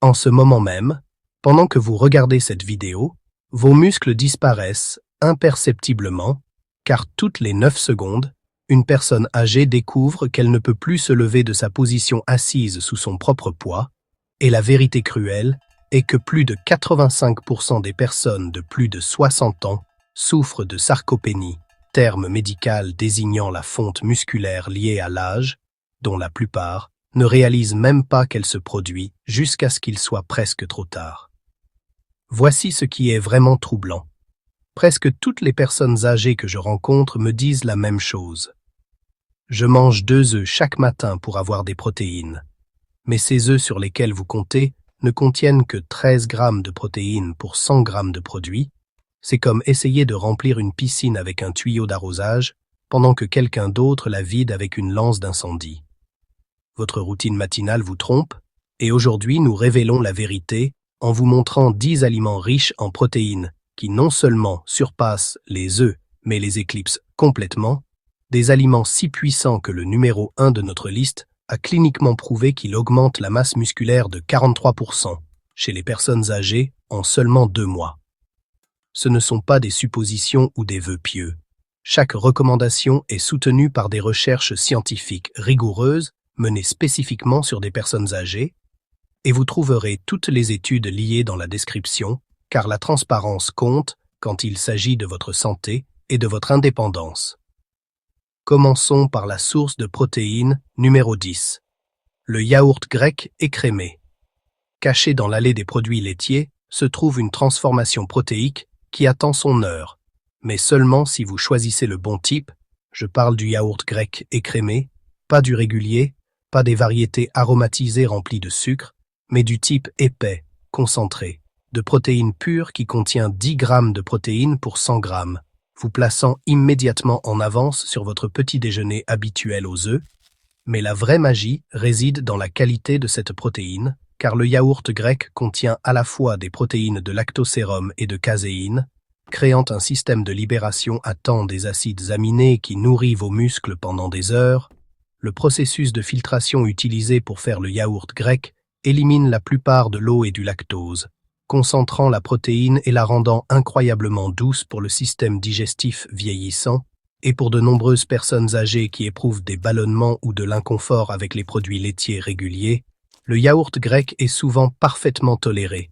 En ce moment même, pendant que vous regardez cette vidéo, vos muscles disparaissent imperceptiblement, car toutes les 9 secondes, une personne âgée découvre qu'elle ne peut plus se lever de sa position assise sous son propre poids, et la vérité cruelle est que plus de 85% des personnes de plus de 60 ans souffrent de sarcopénie, terme médical désignant la fonte musculaire liée à l'âge, dont la plupart ne réalisent même pas qu'elle se produit jusqu'à ce qu'il soit presque trop tard. Voici ce qui est vraiment troublant. Presque toutes les personnes âgées que je rencontre me disent la même chose. Je mange 2 œufs chaque matin pour avoir des protéines. Mais ces œufs sur lesquels vous comptez ne contiennent que 13 grammes de protéines pour 100 grammes de produits. C'est comme essayer de remplir une piscine avec un tuyau d'arrosage pendant que quelqu'un d'autre la vide avec une lance d'incendie. Votre routine matinale vous trompe, et aujourd'hui nous révélons la vérité en vous montrant 10 aliments riches en protéines qui non seulement surpassent les œufs, mais les éclipsent complètement, des aliments si puissants que le numéro 1 de notre liste a cliniquement prouvé qu'il augmente la masse musculaire de 43% chez les personnes âgées en seulement 2 mois. Ce ne sont pas des suppositions ou des vœux pieux. Chaque recommandation est soutenue par des recherches scientifiques rigoureuses menées spécifiquement sur des personnes âgées, et vous trouverez toutes les études liées dans la description, car la transparence compte quand il s'agit de votre santé et de votre indépendance. Commençons par la source de protéines numéro 10. Le yaourt grec écrémé. Caché dans l'allée des produits laitiers se trouve une transformation protéique qui attend son heure, mais seulement si vous choisissez le bon type. Je parle du yaourt grec écrémé, pas du régulier, pas des variétés aromatisées remplies de sucre, mais du type épais, concentré, de protéines pures qui contient 10 grammes de protéines pour 100 grammes, vous plaçant immédiatement en avance sur votre petit déjeuner habituel aux œufs. Mais la vraie magie réside dans la qualité de cette protéine, car le yaourt grec contient à la fois des protéines de lactosérum et de caséine, créant un système de libération à temps des acides aminés qui nourrit vos muscles pendant des heures. Le processus de filtration utilisé pour faire le yaourt grec élimine la plupart de l'eau et du lactose, concentrant la protéine et la rendant incroyablement douce pour le système digestif vieillissant, et pour de nombreuses personnes âgées qui éprouvent des ballonnements ou de l'inconfort avec les produits laitiers réguliers, le yaourt grec est souvent parfaitement toléré.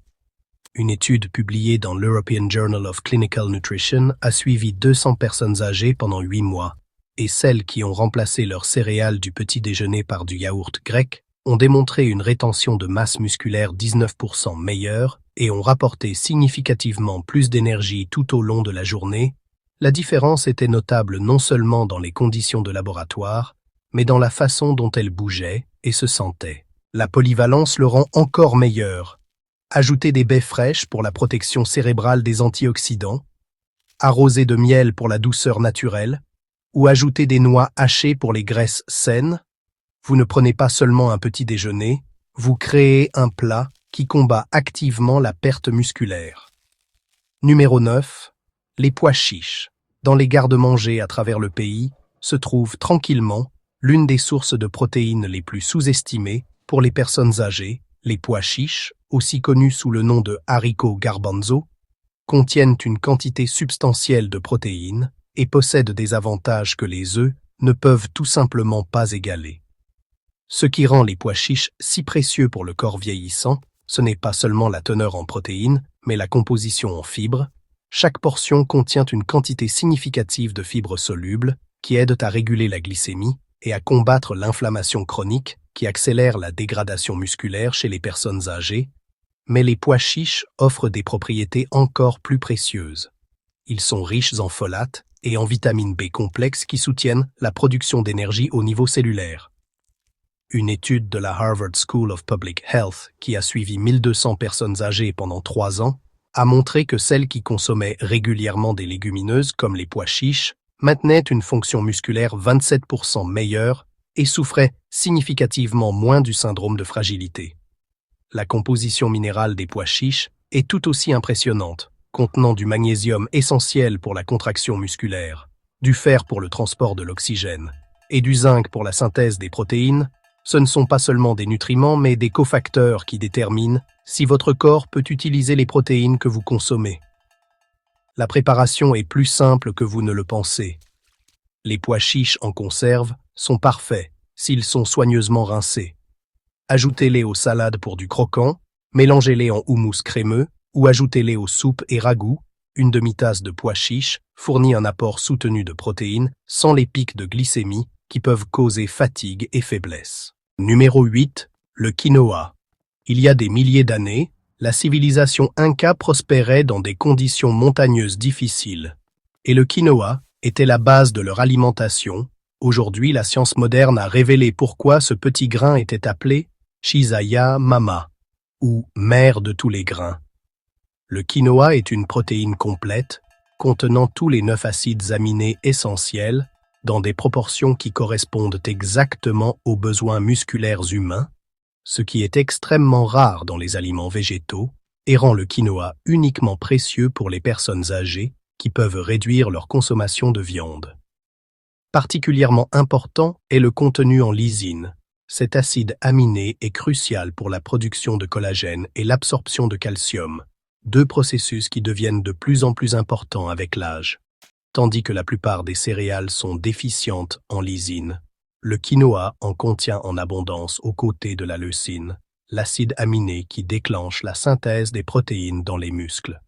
Une étude publiée dans l'European Journal of Clinical Nutrition a suivi 200 personnes âgées pendant 8 mois, et celles qui ont remplacé leurs céréales du petit déjeuner par du yaourt grec ont démontré une rétention de masse musculaire 19% meilleure et ont rapporté significativement plus d'énergie tout au long de la journée. La différence était notable non seulement dans les conditions de laboratoire, mais dans la façon dont elles bougeaient et se sentaient. La polyvalence le rend encore meilleur. Ajoutez des baies fraîches pour la protection cérébrale des antioxydants, arroser de miel pour la douceur naturelle, ou ajouter des noix hachées pour les graisses saines. Vous ne prenez pas seulement un petit déjeuner, vous créez un plat qui combat activement la perte musculaire. Numéro 9. Les pois chiches. Dans les garde-manger à travers le pays se trouve tranquillement l'une des sources de protéines les plus sous-estimées pour les personnes âgées. Les pois chiches, aussi connus sous le nom de haricots garbanzo, contiennent une quantité substantielle de protéines et possèdent des avantages que les œufs ne peuvent tout simplement pas égaler. Ce qui rend les pois chiches si précieux pour le corps vieillissant, ce n'est pas seulement la teneur en protéines, mais la composition en fibres. Chaque portion contient une quantité significative de fibres solubles qui aident à réguler la glycémie et à combattre l'inflammation chronique qui accélère la dégradation musculaire chez les personnes âgées. Mais les pois chiches offrent des propriétés encore plus précieuses. Ils sont riches en folates et en vitamine B complexe qui soutiennent la production d'énergie au niveau cellulaire. Une étude de la Harvard School of Public Health, qui a suivi 1200 personnes âgées pendant 3 ans, a montré que celles qui consommaient régulièrement des légumineuses comme les pois chiches maintenaient une fonction musculaire 27% meilleure et souffraient significativement moins du syndrome de fragilité. La composition minérale des pois chiches est tout aussi impressionnante, contenant du magnésium essentiel pour la contraction musculaire, du fer pour le transport de l'oxygène et du zinc pour la synthèse des protéines. Ce ne sont pas seulement des nutriments, mais des cofacteurs qui déterminent si votre corps peut utiliser les protéines que vous consommez. La préparation est plus simple que vous ne le pensez. Les pois chiches en conserve sont parfaits s'ils sont soigneusement rincés. Ajoutez-les aux salades pour du croquant, mélangez-les en houmous crémeux ou ajoutez-les aux soupes et ragoûts. Une demi-tasse de pois chiches fournit un apport soutenu de protéines sans les pics de glycémie qui peuvent causer fatigue et faiblesse. Numéro 8. Le quinoa. Il y a des milliers d'années, la civilisation Inca prospérait dans des conditions montagneuses difficiles. Et le quinoa était la base de leur alimentation. Aujourd'hui, la science moderne a révélé pourquoi ce petit grain était appelé Chisaya Mama, ou mère de tous les grains. Le quinoa est une protéine complète, contenant tous les 9 acides aminés essentiels, dans des proportions qui correspondent exactement aux besoins musculaires humains, ce qui est extrêmement rare dans les aliments végétaux et rend le quinoa uniquement précieux pour les personnes âgées qui peuvent réduire leur consommation de viande. Particulièrement important est le contenu en lysine. Cet acide aminé est crucial pour la production de collagène et l'absorption de calcium, 2 processus qui deviennent de plus en plus importants avec l'âge. Tandis que la plupart des céréales sont déficientes en lysine, le quinoa en contient en abondance aux côtés de la leucine, l'acide aminé qui déclenche la synthèse des protéines dans les muscles.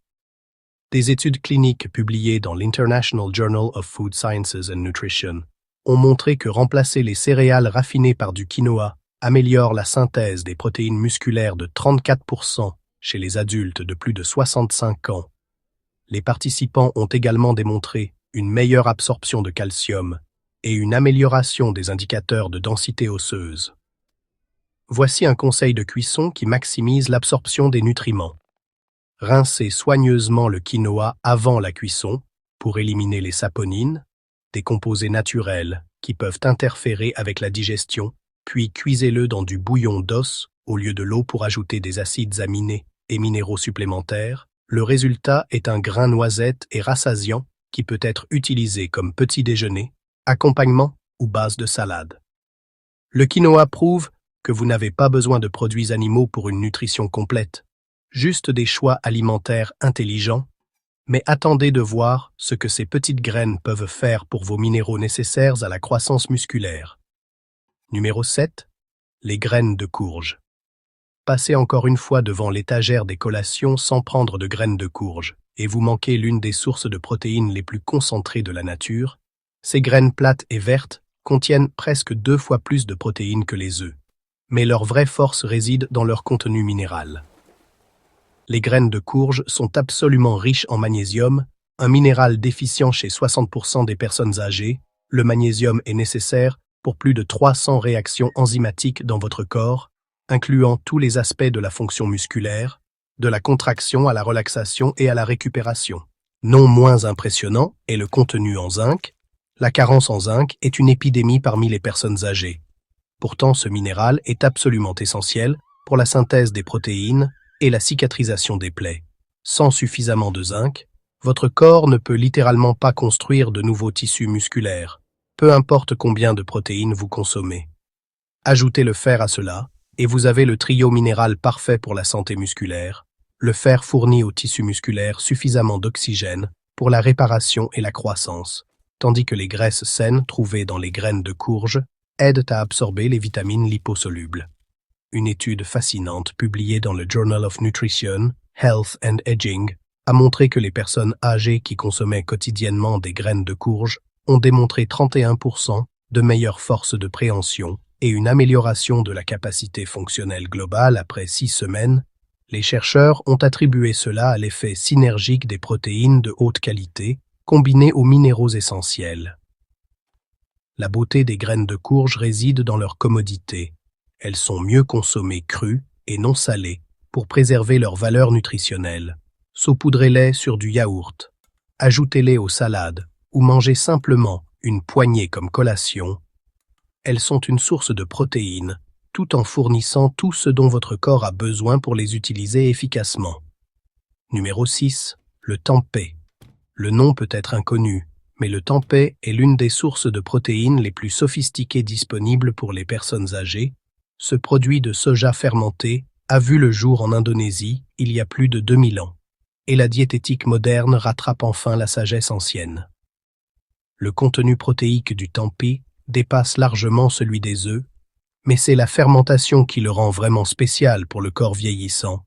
Des études cliniques publiées dans l'International Journal of Food Sciences and Nutrition ont montré que remplacer les céréales raffinées par du quinoa améliore la synthèse des protéines musculaires de 34% chez les adultes de plus de 65 ans. Les participants ont également démontré une meilleure absorption de calcium et une amélioration des indicateurs de densité osseuse. Voici un conseil de cuisson qui maximise l'absorption des nutriments. Rincez soigneusement le quinoa avant la cuisson pour éliminer les saponines, des composés naturels qui peuvent interférer avec la digestion, puis cuisez-le dans du bouillon d'os au lieu de l'eau pour ajouter des acides aminés et minéraux supplémentaires. Le résultat est un grain noisette et rassasiant qui peut être utilisé comme petit déjeuner, accompagnement ou base de salade. Le quinoa prouve que vous n'avez pas besoin de produits animaux pour une nutrition complète, juste des choix alimentaires intelligents, mais attendez de voir ce que ces petites graines peuvent faire pour vos minéraux nécessaires à la croissance musculaire. Numéro 7. Les graines de courge. Passez encore une fois devant l'étagère des collations sans prendre de graines de courge, et vous manquez l'une des sources de protéines les plus concentrées de la nature. Ces graines plates et vertes contiennent presque 2 fois plus de protéines que les œufs, mais leur vraie force réside dans leur contenu minéral. Les graines de courge sont absolument riches en magnésium, un minéral déficient chez 60% des personnes âgées. Le magnésium est nécessaire pour plus de 300 réactions enzymatiques dans votre corps, incluant tous les aspects de la fonction musculaire, de la contraction à la relaxation et à la récupération. Non moins impressionnant est le contenu en zinc. La carence en zinc est une épidémie parmi les personnes âgées. Pourtant, ce minéral est absolument essentiel pour la synthèse des protéines et la cicatrisation des plaies. Sans suffisamment de zinc, votre corps ne peut littéralement pas construire de nouveaux tissus musculaires, peu importe combien de protéines vous consommez. Ajoutez le fer à cela, et vous avez le trio minéral parfait pour la santé musculaire. Le fer fournit au tissu musculaire suffisamment d'oxygène pour la réparation et la croissance, tandis que les graisses saines trouvées dans les graines de courge aident à absorber les vitamines liposolubles. Une étude fascinante publiée dans le Journal of Nutrition, Health and Aging a montré que les personnes âgées qui consommaient quotidiennement des graines de courge ont démontré 31% de meilleure force de préhension et une amélioration de la capacité fonctionnelle globale après 6 semaines. Les chercheurs ont attribué cela à l'effet synergique des protéines de haute qualité combinées aux minéraux essentiels. La beauté des graines de courge réside dans leur commodité. Elles sont mieux consommées crues et non salées pour préserver leur valeur nutritionnelle. Saupoudrez-les sur du yaourt, ajoutez-les aux salades ou mangez simplement une poignée comme collation. Elles sont une source de protéines, tout en fournissant tout ce dont votre corps a besoin pour les utiliser efficacement. Numéro 6. Le tempeh. Le nom peut être inconnu, mais le tempeh est l'une des sources de protéines les plus sophistiquées disponibles pour les personnes âgées, Ce produit de soja fermenté a vu le jour en Indonésie il y a plus de 2000 ans, et la diététique moderne rattrape enfin la sagesse ancienne. Le contenu protéique du tempeh dépasse largement celui des œufs, mais c'est la fermentation qui le rend vraiment spécial pour le corps vieillissant.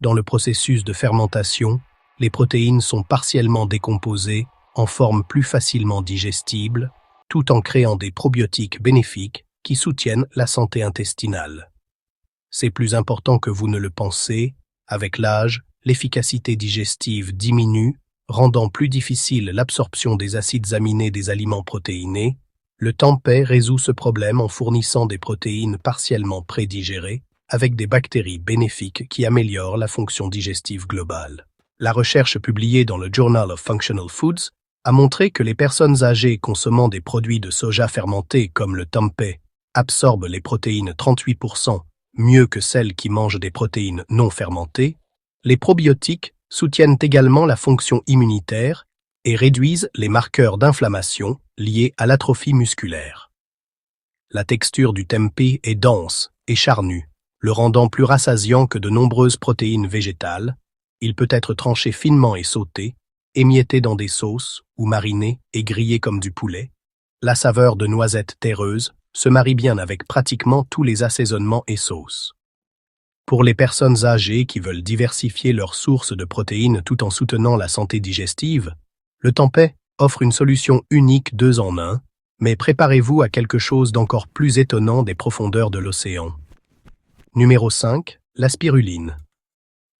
Dans le processus de fermentation, les protéines sont partiellement décomposées en forme plus facilement digestible, tout en créant des probiotiques bénéfiques qui soutiennent la santé intestinale. C'est plus important que vous ne le pensez. Avec l'âge, l'efficacité digestive diminue, rendant plus difficile l'absorption des acides aminés des aliments protéinés. Le tempeh résout ce problème en fournissant des protéines partiellement prédigérées, avec des bactéries bénéfiques qui améliorent la fonction digestive globale. La recherche publiée dans le Journal of Functional Foods a montré que les personnes âgées consommant des produits de soja fermentés comme le tempeh absorbent les protéines 38% mieux que celles qui mangent des protéines non fermentées. Les probiotiques soutiennent également la fonction immunitaire et réduisent les marqueurs d'inflammation liés à l'atrophie musculaire. La texture du tempeh est dense et charnue, le rendant plus rassasiant que de nombreuses protéines végétales. Il peut être tranché finement et sauté, émietté dans des sauces ou mariné et grillé comme du poulet. La saveur de noisettes terreuses se marie bien avec pratiquement tous les assaisonnements et sauces. Pour les personnes âgées qui veulent diversifier leurs sources de protéines tout en soutenant la santé digestive, le tempeh offre une solution unique 2 en 1, mais préparez-vous à quelque chose d'encore plus étonnant des profondeurs de l'océan. Numéro 5, la spiruline.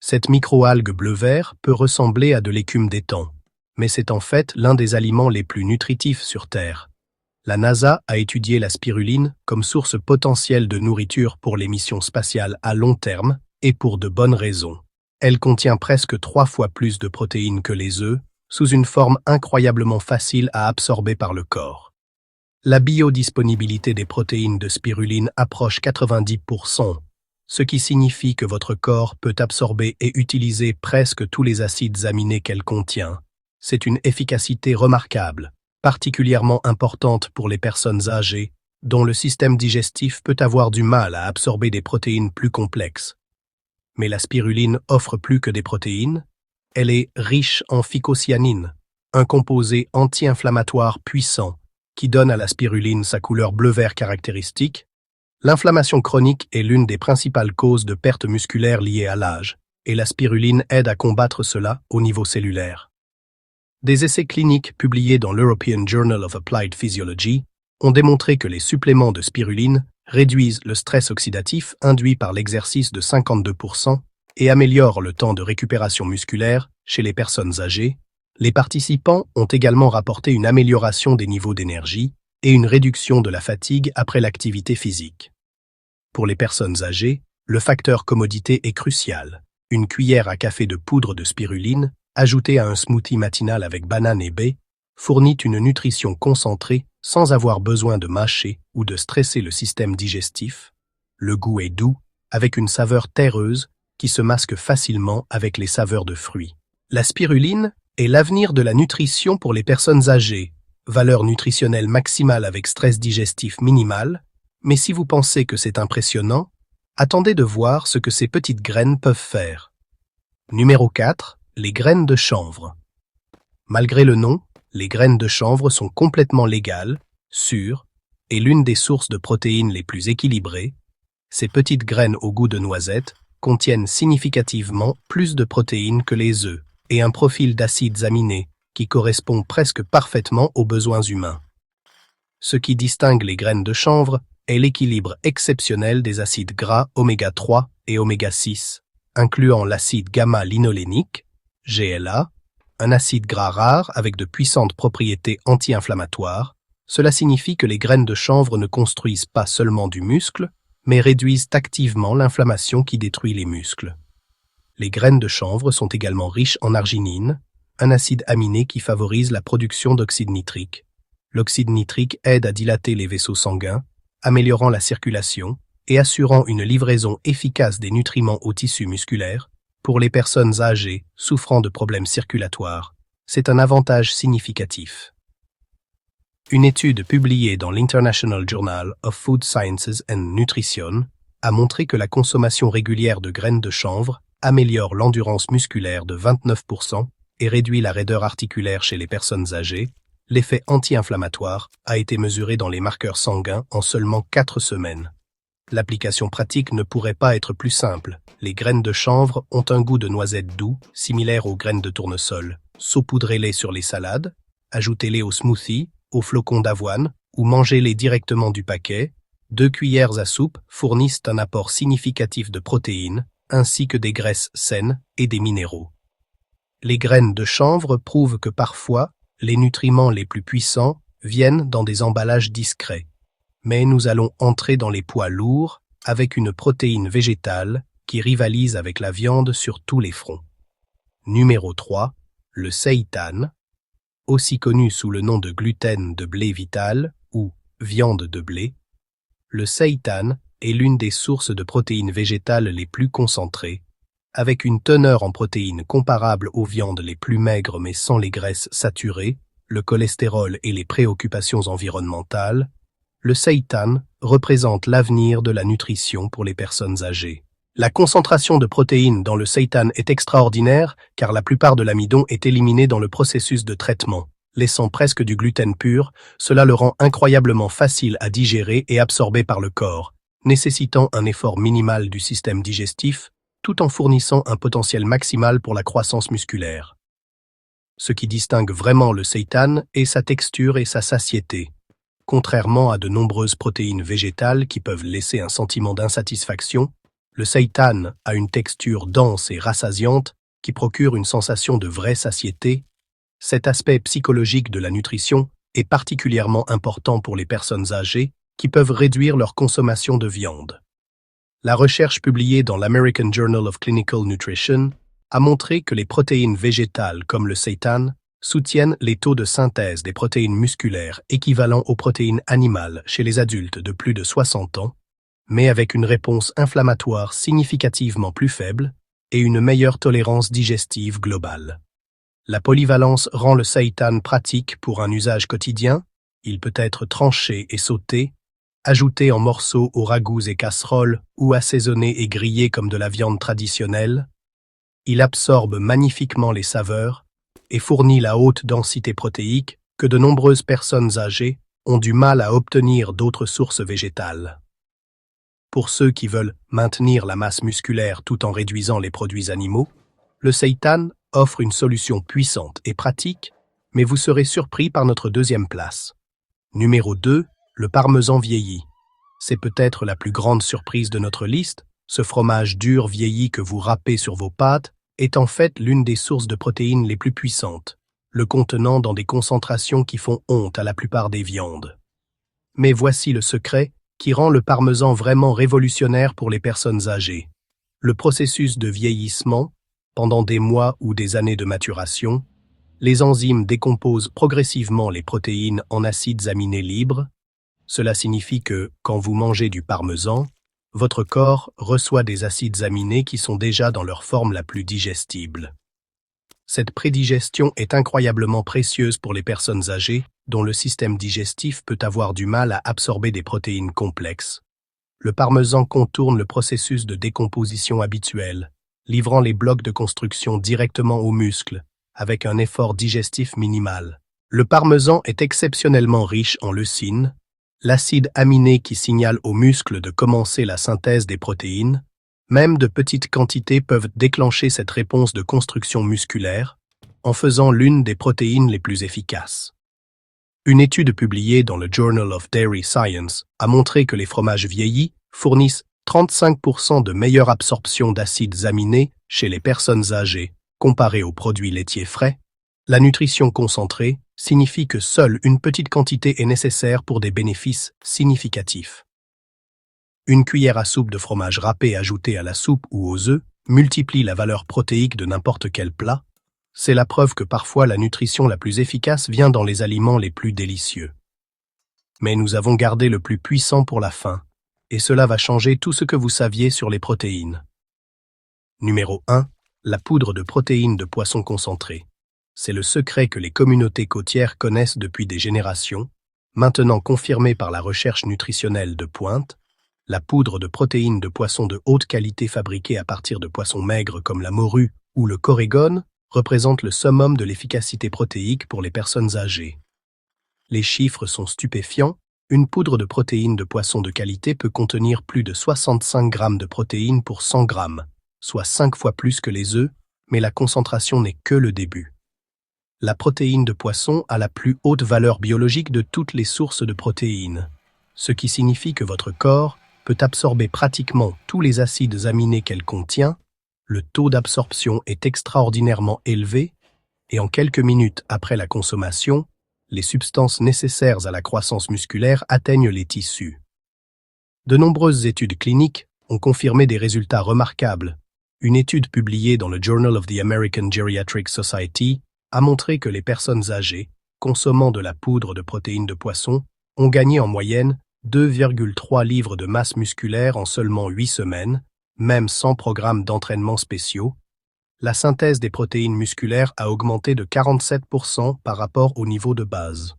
Cette microalgue bleu-vert peut ressembler à de l'écume d'étang, mais c'est en fait l'un des aliments les plus nutritifs sur Terre. La NASA a étudié la spiruline comme source potentielle de nourriture pour les missions spatiales à long terme, et pour de bonnes raisons. Elle contient presque 3 fois plus de protéines que les œufs, sous une forme incroyablement facile à absorber par le corps. La biodisponibilité des protéines de spiruline approche 90%, ce qui signifie que votre corps peut absorber et utiliser presque tous les acides aminés qu'elle contient. C'est une efficacité remarquable, particulièrement importante pour les personnes âgées, dont le système digestif peut avoir du mal à absorber des protéines plus complexes. Mais la spiruline offre plus que des protéines, elle est riche en phycocyanine, un composé anti-inflammatoire puissant qui donne à la spiruline sa couleur bleu-vert caractéristique. L'inflammation chronique est l'une des principales causes de pertes musculaires liées à l'âge, et la spiruline aide à combattre cela au niveau cellulaire. Des essais cliniques publiés dans l'European Journal of Applied Physiology ont démontré que les suppléments de spiruline réduisent le stress oxydatif induit par l'exercice de 52% et améliorent le temps de récupération musculaire chez les personnes âgées. Les participants ont également rapporté une amélioration des niveaux d'énergie et une réduction de la fatigue après l'activité physique. Pour les personnes âgées, le facteur commodité est crucial. Une cuillère à café de poudre de spiruline, ajoutée à un smoothie matinal avec bananes et baies, fournit une nutrition concentrée sans avoir besoin de mâcher ou de stresser le système digestif. Le goût est doux, avec une saveur terreuse qui se masque facilement avec les saveurs de fruits. La spiruline est l'avenir de la nutrition pour les personnes âgées. Valeur nutritionnelle maximale avec stress digestif minimal, mais si vous pensez que c'est impressionnant, attendez de voir ce que ces petites graines peuvent faire. Numéro 4, les graines de chanvre. Malgré le nom, les graines de chanvre sont complètement légales, sûres, et l'une des sources de protéines les plus équilibrées. Ces petites graines au goût de noisette contiennent significativement plus de protéines que les œufs et un profil d'acides aminés qui correspond presque parfaitement aux besoins humains. Ce qui distingue les graines de chanvre est l'équilibre exceptionnel des acides gras oméga 3 et oméga 6, incluant l'acide gamma-linolénique, GLA, un acide gras rare avec de puissantes propriétés anti-inflammatoires. Cela signifie que les graines de chanvre ne construisent pas seulement du muscle, mais réduisent activement l'inflammation qui détruit les muscles. Les graines de chanvre sont également riches en arginine, un acide aminé qui favorise la production d'oxyde nitrique. L'oxyde nitrique aide à dilater les vaisseaux sanguins, améliorant la circulation et assurant une livraison efficace des nutriments aux tissus musculaires. Pour les personnes âgées souffrant de problèmes circulatoires, c'est un avantage significatif. Une étude publiée dans l'International Journal of Food Sciences and Nutrition a montré que la consommation régulière de graines de chanvre améliore l'endurance musculaire de 29% et réduit la raideur articulaire chez les personnes âgées. L'effet anti-inflammatoire a été mesuré dans les marqueurs sanguins en seulement 4 semaines. L'application pratique ne pourrait pas être plus simple. Les graines de chanvre ont un goût de noisette doux, similaire aux graines de tournesol. Saupoudrez-les sur les salades, ajoutez-les aux smoothies, aux flocons d'avoine ou mangez-les directement du paquet. 2 cuillères à soupe fournissent un apport significatif de protéines, ainsi que des graisses saines et des minéraux. Les graines de chanvre prouvent que parfois, les nutriments les plus puissants viennent dans des emballages discrets. Mais nous allons entrer dans les poids lourds avec une protéine végétale qui rivalise avec la viande sur tous les fronts. Numéro 3, le seitan, aussi connu sous le nom de gluten de blé vital ou viande de blé. Le seitan est l'une des sources de protéines végétales les plus concentrées, avec une teneur en protéines comparable aux viandes les plus maigres mais sans les graisses saturées, le cholestérol et les préoccupations environnementales. Le seitan représente l'avenir de la nutrition pour les personnes âgées. La concentration de protéines dans le seitan est extraordinaire car la plupart de l'amidon est éliminé dans le processus de traitement. Laissant presque du gluten pur, cela le rend incroyablement facile à digérer et absorber par le corps, nécessitant un effort minimal du système digestif, tout en fournissant un potentiel maximal pour la croissance musculaire. Ce qui distingue vraiment le seitan est sa texture et sa satiété. Contrairement à de nombreuses protéines végétales qui peuvent laisser un sentiment d'insatisfaction, le seitan a une texture dense et rassasiante qui procure une sensation de vraie satiété. Cet aspect psychologique de la nutrition est particulièrement important pour les personnes âgées qui peuvent réduire leur consommation de viande. La recherche publiée dans l'American Journal of Clinical Nutrition a montré que les protéines végétales comme le seitan soutiennent les taux de synthèse des protéines musculaires équivalents aux protéines animales chez les adultes de plus de 60 ans, mais avec une réponse inflammatoire significativement plus faible et une meilleure tolérance digestive globale. La polyvalence rend le seitan pratique pour un usage quotidien. Il peut être tranché et sauté, ajouté en morceaux aux ragoûts et casseroles ou assaisonné et grillé comme de la viande traditionnelle. Il absorbe magnifiquement les saveurs et fournit la haute densité protéique que de nombreuses personnes âgées ont du mal à obtenir d'autres sources végétales. Pour ceux qui veulent maintenir la masse musculaire tout en réduisant les produits animaux, le seitan offre une solution puissante et pratique, mais vous serez surpris par notre deuxième place. Numéro 2, le parmesan vieilli. C'est peut-être la plus grande surprise de notre liste. Ce fromage dur vieilli que vous râpez sur vos pâtes est en fait l'une des sources de protéines les plus puissantes, le contenant dans des concentrations qui font honte à la plupart des viandes. Mais voici le secret qui rend le parmesan vraiment révolutionnaire pour les personnes âgées. Le processus de vieillissement, pendant des mois ou des années de maturation, les enzymes décomposent progressivement les protéines en acides aminés libres. Cela signifie que, quand vous mangez du parmesan, votre corps reçoit des acides aminés qui sont déjà dans leur forme la plus digestible. Cette prédigestion est incroyablement précieuse pour les personnes âgées dont le système digestif peut avoir du mal à absorber des protéines complexes. Le parmesan contourne le processus de décomposition habituel, livrant les blocs de construction directement aux muscles, avec un effort digestif minimal. Le parmesan est exceptionnellement riche en leucine, l'acide aminé qui signale aux muscles de commencer la synthèse des protéines. Même de petites quantités peuvent déclencher cette réponse de construction musculaire, en faisant l'une des protéines les plus efficaces. Une étude publiée dans le Journal of Dairy Science a montré que les fromages vieillis fournissent 35% de meilleure absorption d'acides aminés chez les personnes âgées, comparé aux produits laitiers frais. La nutrition concentrée signifie que seule une petite quantité est nécessaire pour des bénéfices significatifs. Une cuillère à soupe de fromage râpé ajoutée à la soupe ou aux œufs multiplie la valeur protéique de n'importe quel plat. C'est la preuve que parfois la nutrition la plus efficace vient dans les aliments les plus délicieux. Mais nous avons gardé le plus puissant pour la fin, et cela va changer tout ce que vous saviez sur les protéines. Numéro 1. La poudre de protéines de poisson concentré. C'est le secret que les communautés côtières connaissent depuis des générations, maintenant confirmé par la recherche nutritionnelle de pointe. La poudre de protéines de poisson de haute qualité fabriquée à partir de poissons maigres comme la morue ou le corégone représente le summum de l'efficacité protéique pour les personnes âgées. Les chiffres sont stupéfiants. Une poudre de protéines de poisson de qualité peut contenir plus de 65 grammes de protéines pour 100 grammes, soit 5 fois plus que les œufs, mais la concentration n'est que le début. La protéine de poisson a la plus haute valeur biologique de toutes les sources de protéines, ce qui signifie que votre corps peut absorber pratiquement tous les acides aminés qu'elle contient. Le taux d'absorption est extraordinairement élevé et en quelques minutes après la consommation, les substances nécessaires à la croissance musculaire atteignent les tissus. De nombreuses études cliniques ont confirmé des résultats remarquables. Une étude publiée dans le Journal of the American Geriatric Society a montré que les personnes âgées, consommant de la poudre de protéines de poisson, ont gagné en moyenne 2,3 livres de masse musculaire en seulement 8 semaines, même sans programme d'entraînement spéciaux. La synthèse des protéines musculaires a augmenté de 47% par rapport au niveau de base.